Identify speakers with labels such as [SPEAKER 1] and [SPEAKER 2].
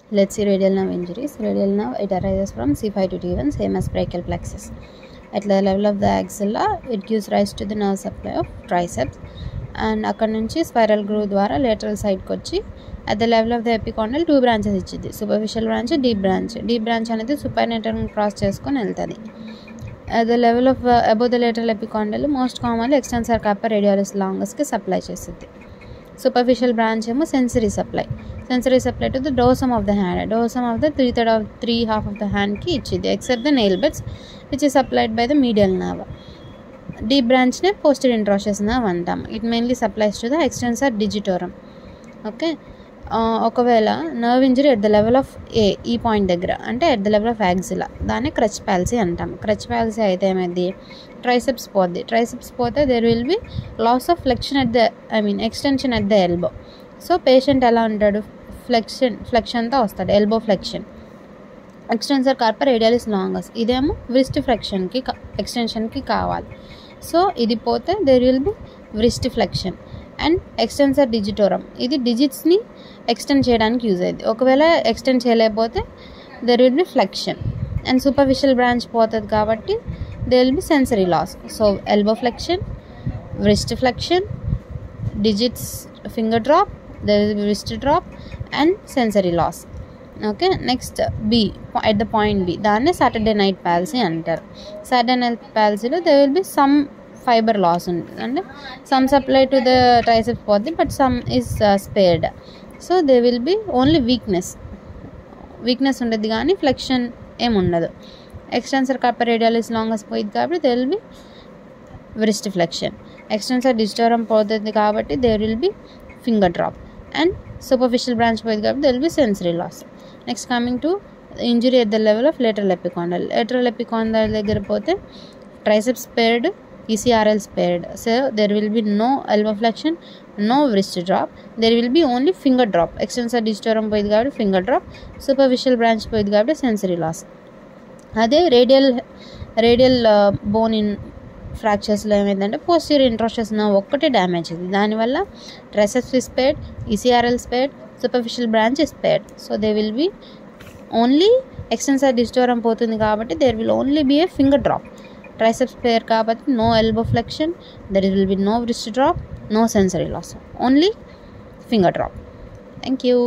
[SPEAKER 1] Let's see radial nerve injuries. Radial nerve, it arises from C5 to T1, same as brachial plexus. At the level of the axilla, it gives rise to the nerve supply of triceps, and అక్కడ నుంచి spiral groove ద్వారా lateral సైడ్కి వచ్చి at the level of the epicondyl 2 branches ఇచ్చింది. Superficial branch, deep branch. Deep branch అనేది సుపైర్నేటర్ని cross చేసుకొని వెళ్తుంది. At the level of above the lateral epicondyle, most commonly extensor carpa radialis longus కి supply చేస్తుంది. Superficial branch ఏమో sensory supply to the dorsum of the hand. Dorsum of the 3 half of the hand కి ఇచ్చింది, except the nail beds, which is supplied by the medial nerve. Deep branch నే posterior interosseous nerve అంటాం. It mainly supplies to the extensor digitorum. Okay. ఒకవేళ nerve injury at the level of ఈ point దగ్గర, అంటే at the level of axilla, దాన్ని crutch palsy అంటాం. Crutch palsy అయితే ఏమైంది, ట్రైసెప్స్ పోద్ది. ట్రైసెప్స్ పోతే there will be loss of flexion extension at the elbow. So patient ఎలా ఉంటాడు, ఫ్లెక్షన్తో వస్తాడు, elbow flexion. Extensor carpi radialis longus, ఇదేమో వ్రిస్ట్ ఫ్లెక్షన్కి ఎక్స్టెన్షన్కి కావాలి. సో ఇది పోతే there will be wrist flexion. And extensor digitorum, ఇది డిజిట్స్ని ఎక్స్టెండ్ చేయడానికి యూజ్ అయ్యింది. ఒకవేళ ఎక్స్టెండ్ చేయలేకపోతే there will be flexion. And superficial branch పోతుంది కాబట్టి they will be sensory loss. So elbow flexion, wrist flexion, digits finger drop, there will be wrist drop and sensory loss. Okay. Next B, at the point B, దాన్నే Saturday night palsy అంటారు. Saturday night పాలసీలో they will be some fibre loss ఉంటుంది, అంటే some supply to the triceps పోద్ది, but some is spared. So they will be only weakness ఉండదు కానీ flexion ఏముండదు. Extensor carpi radialis longus పోయింది కాబట్టి they will be wrist flexion. Extensor digitorum పోతుంది కాబట్టి they will be finger drop. And superficial branch పోయింది కాబట్టి they will be sensory loss. Next coming to injury at the level of lateral epicondyle. Lateral epicondyle దగ్గర పోతే triceps spared, ECRL spared. So there will be no elbow flexion, no wrist drop. There will be only finger drop. Extensor digitorum పోయింది కాబట్టి finger drop. Superficial branch పోయింది కాబట్టి sensory loss. అదే radial bone in ఫ్రాక్చర్స్లో ఏమైందంటే posterior interosseous nerve ఒక్కటే damage అయింది. దానివల్ల triceps spared, ECRL spared, superficial branch spared. So they will be only extensor digitorum పోతుంది కాబట్టి there will only be a finger drop. Triceps pair కాబట్టి no elbow flexion, there will be no wrist drop, no sensory loss, only finger drop. Thank you.